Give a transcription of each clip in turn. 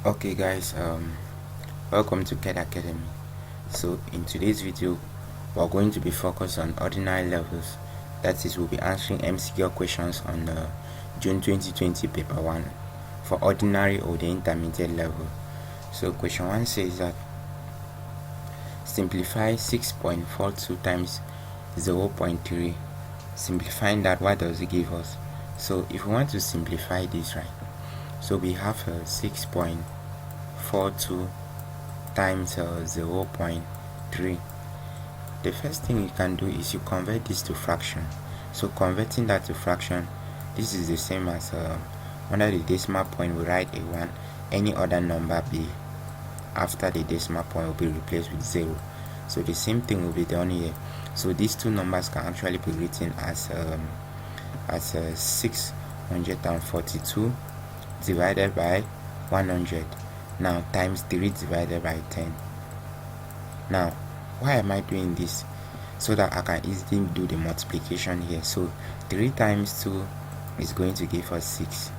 Okay guys, welcome to KET Academy. So in today's video we're going to be focused on ordinary levels. That is, we'll be answering MCQ questions on June 2020 paper 1 for ordinary or the intermediate level. So question 1 says that simplify 6.42 times 0.3. Simplifying that, what does it give us? So if we want to simplify this, right, so we have 6.42 times 0.3. The first thing you can do is you convert this to fraction. So converting that to fraction, this is the same as under the decimal point we write a 1, any other number b after the decimal point will be replaced with 0. So the same thing will be done here. So these two numbers can actually be written as 642 divided by 100, now times 3 divided by 10. Now why am I doing this? So that I can easily do the multiplication here. So 3 times 2 is going to give us 6.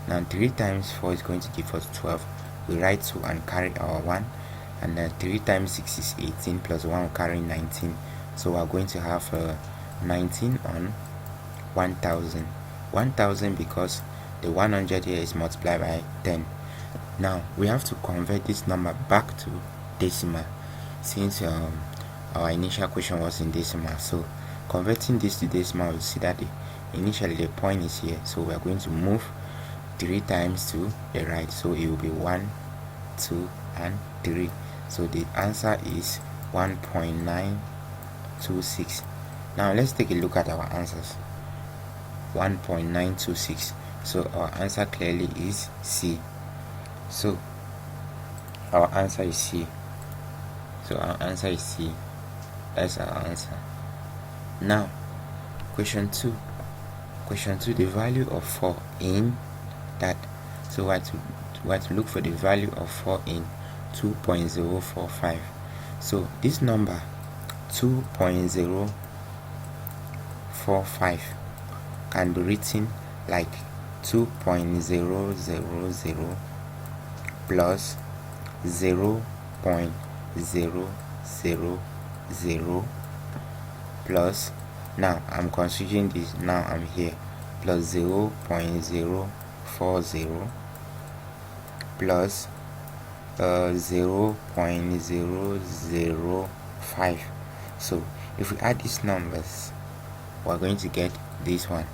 Now 3 times 4 is going to give us 12. We write 2 and carry our 1, and then 3 times 6 is 18 plus 1 will carry 19. So we are going to have 19 on 1000. 1000 because the 100 here is multiplied by 10. Now we have to convert this number back to decimal, since our initial question was in decimal. So converting this to decimal, we'll see that initially the point is here, so we are going to move 3 times to the right, so it will be 1, 2 and 3. So the answer is 1.926. now let's take a look at our answers. 1.926. so our answer clearly is C. So our answer is C. That's our answer. Now question 2, the value of 4 in that. So we have to look for the value of 4 in 2.045. so this number 2.045 can be written like 2.000 plus 0.000 plus, now I'm considering this, now I'm here, plus 0.040 plus 0.005. so if we add these numbers, we're going to get this one.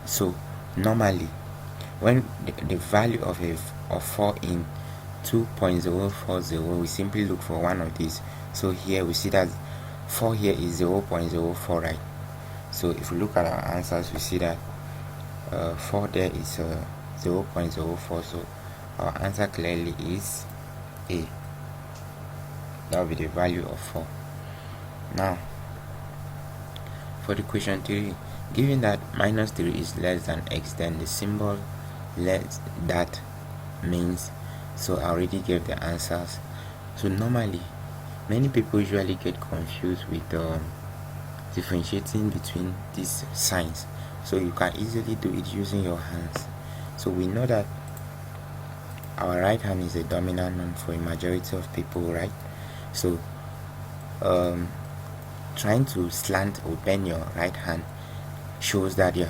So normally when the value of 4 in 2.040, we simply look for one of these. So here we see that 4 here is 0.04, right? So if we look at our answers, we see that 4 there is 0.04. so our answer clearly is A. That will be the value of 4. Now for the question 3, given that minus 3 is less than x, then the symbol less that means. So I already gave the answers. So normally many people usually get confused with differentiating between these signs, so you can easily do it using your hands. So we know that our right hand is a dominant one for a majority of people, right? So trying to slant or bend your right hand shows that your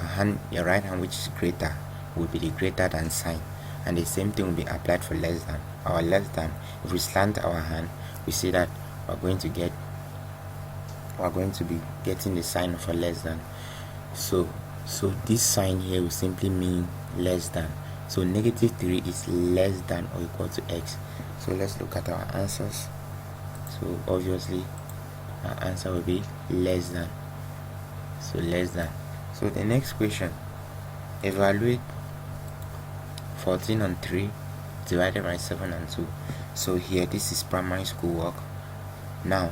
right hand, which is greater, will be the greater than sign, and the same thing will be applied for less than. Our less than, if we slant our hand, we see that we're going to be getting the sign for less than. So this sign here will simply mean less than. So negative 3 is less than or equal to x. So let's look at our answers. So obviously our answer will be less than. So less than. So the next question, evaluate 14 on 3 divided by 7 on 2. So here this is primary school work. Now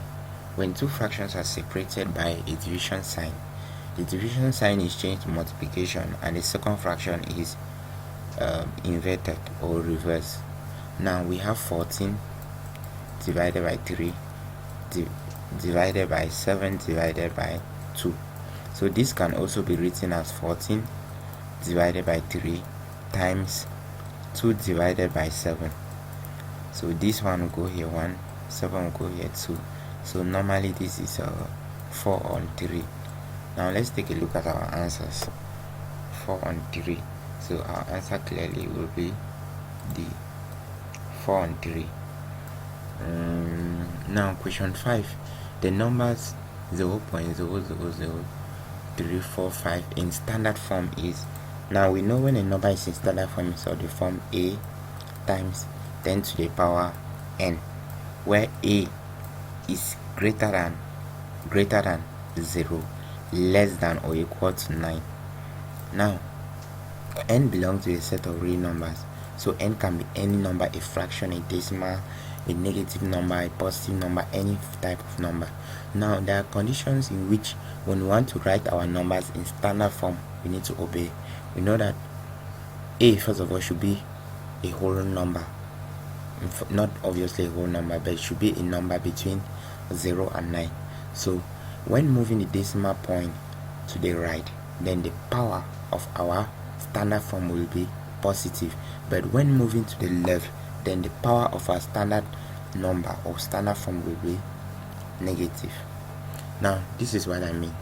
when two fractions are separated by a division sign, the division sign is changed to multiplication and the second fraction is inverted or reversed. Now we have 14 divided by 3 divided by 7 divided by 2. So this can also be written as 14 divided by 3 times 2 divided by 7. So this one will go here 1, 7 will go here 2. So normally this is 4 on 3. Now let's take a look at our answers. 4 on 3. So our answer clearly will be D, 4 on 3. Now question 5. The numbers 0.0000345 in standard form is. Now we know when a number is in standard form, it's of the form a times 10 to the power n, where a is greater than 0, less than or equal to 9. Now n belongs to a set of real numbers, so n can be any number, a fraction, a decimal, a negative number, a positive number, any type of number. Now there are conditions in which when we want to write our numbers in standard form, we need to obey. We know that a, first of all, should be a whole number, not obviously a whole number, but it should be a number between 0 and 9. So when moving the decimal point to the right, then the power of our standard form will be positive, but when moving to the left, then the power of our standard number or standard form will be negative. Now this is what I mean.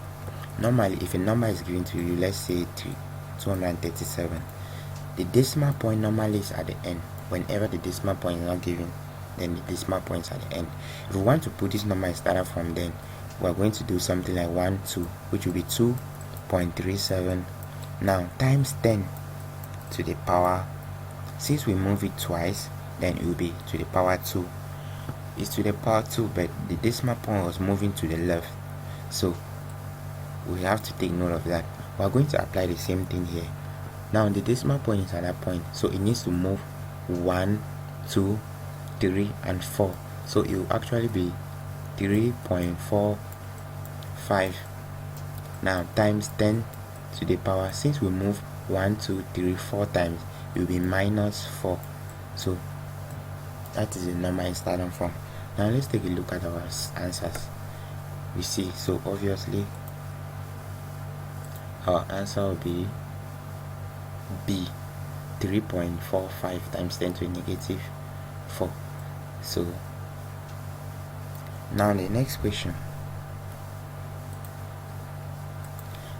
Normally, if a number is given to you, let's say 237, the decimal point normally is at the end. Whenever the decimal point is not given, then the decimal point is at the end. If we want to put this number in standard form, then we're going to do something like 1, 2, which will be 2.37. now times 10 to the power, since we move it twice, then it will be to the power 2. It's to the power 2, but the decimal point was moving to the left, so we have to take note of that. We're going to apply the same thing here. Now the decimal point is at that point, so it needs to move 1, 2, 3 and 4, so it will actually be 3.45. now times 10 to the power, since we move 1, 2, 3, 4 times, it will be minus 4. So that is the number in standard form. Now let's take a look at our answers. We see, so obviously our answer will be B, 3.45 times 10 to the negative 4. So now the next question,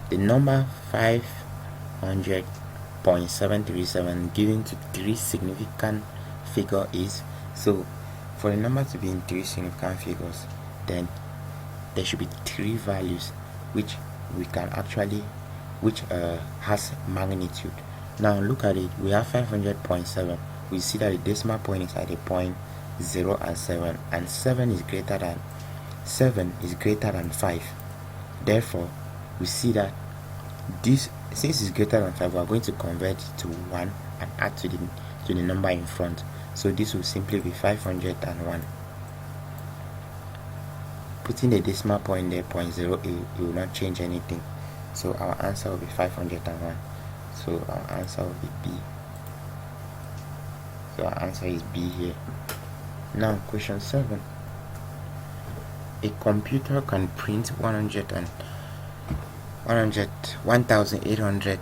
the number 500.737 given to 3 significant figure is. So for the number to be in 3 significant figures, then there should be 3 values which we can actually, which has magnitude. Now look at it, we have 500.7. we see that the decimal point is at the point 0 and 7, and 7 is greater than 5. Therefore we see that this, since it's greater than 5, we are going to convert it to 1 and add to the number in front. So this will simply be 501. Putting the decimal point there, 0.0, it will not change anything. So our answer will be 501. So our answer will be B. So our answer is B here. Now question 7. A computer can print 1,800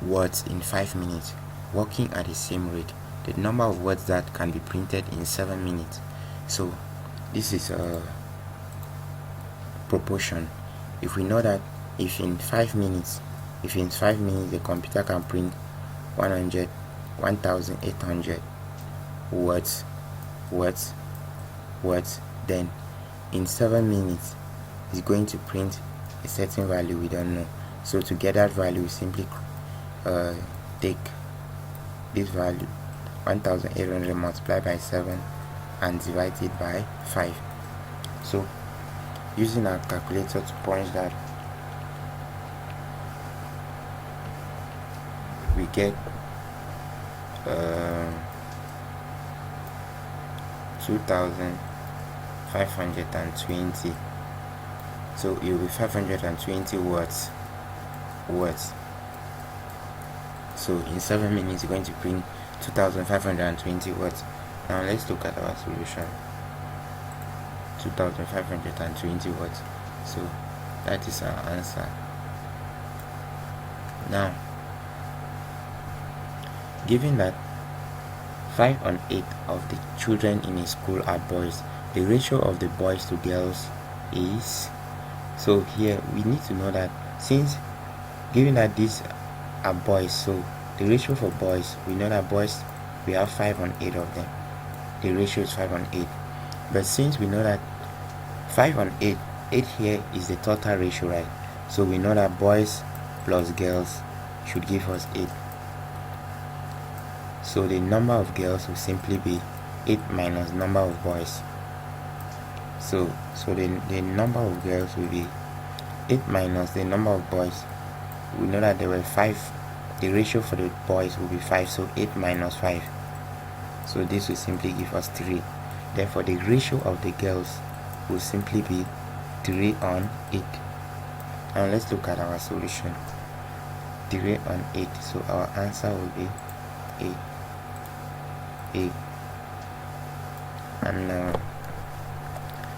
words in 5 minutes, working at the same rate. The number of words that can be printed in 7 minutes. So this is a proportion. If we know that if in 5 minutes the computer can print 1,800 words, then in 7 minutes it's going to print a certain value we don't know. So to get that value, we simply take this value 1,800 multiplied by 7 and divide it by 5. So using our calculator to punch that, we get 2,520. So it will be 520 words. So in 7 minutes, you're going to print 2,520 words. Now let's look at our solution. 2,520 words. So that is our answer. Now, given that 5 on 8 of the children in a school are boys. The ratio of the boys to girls is, so here we need to know that since given that these are boys, so the ratio for boys, we know that boys, we have 5 on 8 of them. The ratio is 5 on 8. But since we know that 5 on 8, 8 here is the total ratio, right? So we know that boys plus girls should give us 8. So the number of girls will simply be 8 minus number of boys. So the number of girls will be 8 minus the number of boys. We know that there were 5. The ratio for the boys will be 5. So 8 minus 5. So this will simply give us 3. Therefore, the ratio of the girls will simply be 3 on 8. Now let's look at our solution. 3 on 8. So our answer will be 8. And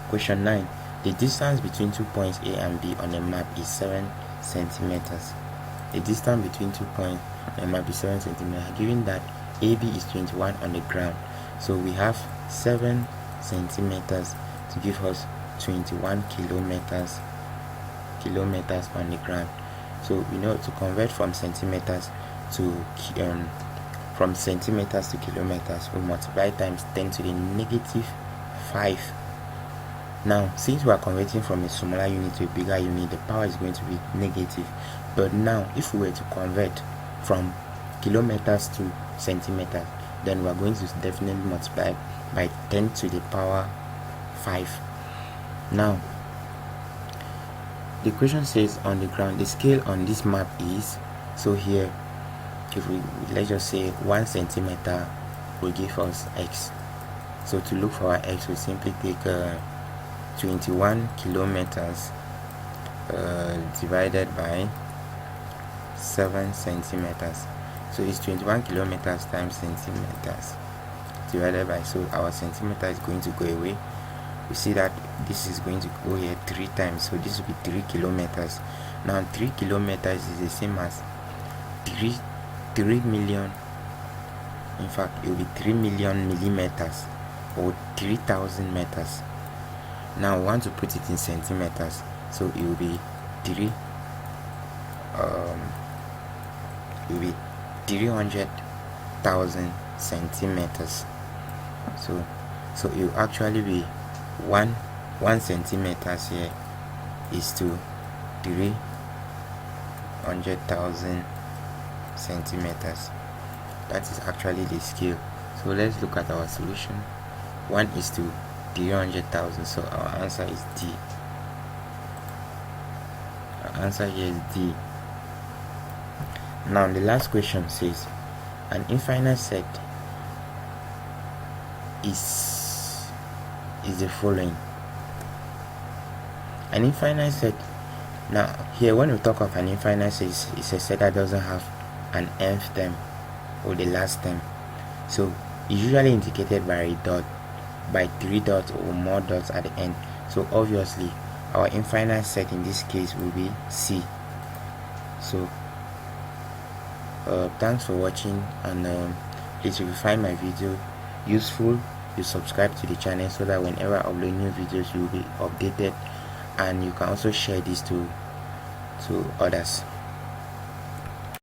question 9. The distance between 2 points A and B on a map is 7 centimeters. The distance between 2 points on a map is 7 centimeters. Given that AB is 21 on the ground, so we have 7 centimeters to give us 21 kilometers on the ground. So we know to convert from centimeters to kilometers, we multiply times 10 to the negative 5. Now, since we are converting from a smaller unit to a bigger unit, the power is going to be negative. But now, if we were to convert from kilometers to centimeters, then we are going to definitely multiply by 10 to the power 5. Now, the question says on the ground, the scale on this map is, so here, if we let's just say 1 centimeter will give us x. So to look for our x, we simply take 21 kilometers divided by 7 centimeters. So it's 21 kilometers times centimeters divided by, so our centimeter is going to go away. We see that this is going to go here 3 times, so this will be 3 kilometers. Now 3 kilometers is the same as 3 million. In fact, it will be 3 million millimeters or 3,000 meters. Now we want to put it in centimeters, so it will be 300,000 centimeters. So it will actually be 1 centimeters here is to 300,000 centimeters. That is actually the scale. So let's look at our solution. 1 is to 300,000. So our answer is D. Our answer here is D. Now the last question says an infinite set is the following. An infinite set, now here when we talk of an infinite set, it's a set that doesn't have an nth term or the last term. So it's usually indicated by a dot, by 3 dots or more dots at the end. So obviously our infinite set in this case will be C. So thanks for watching, and please, if you find my video useful, you subscribe to the channel so that whenever I upload new videos you will be updated, and you can also share this to others.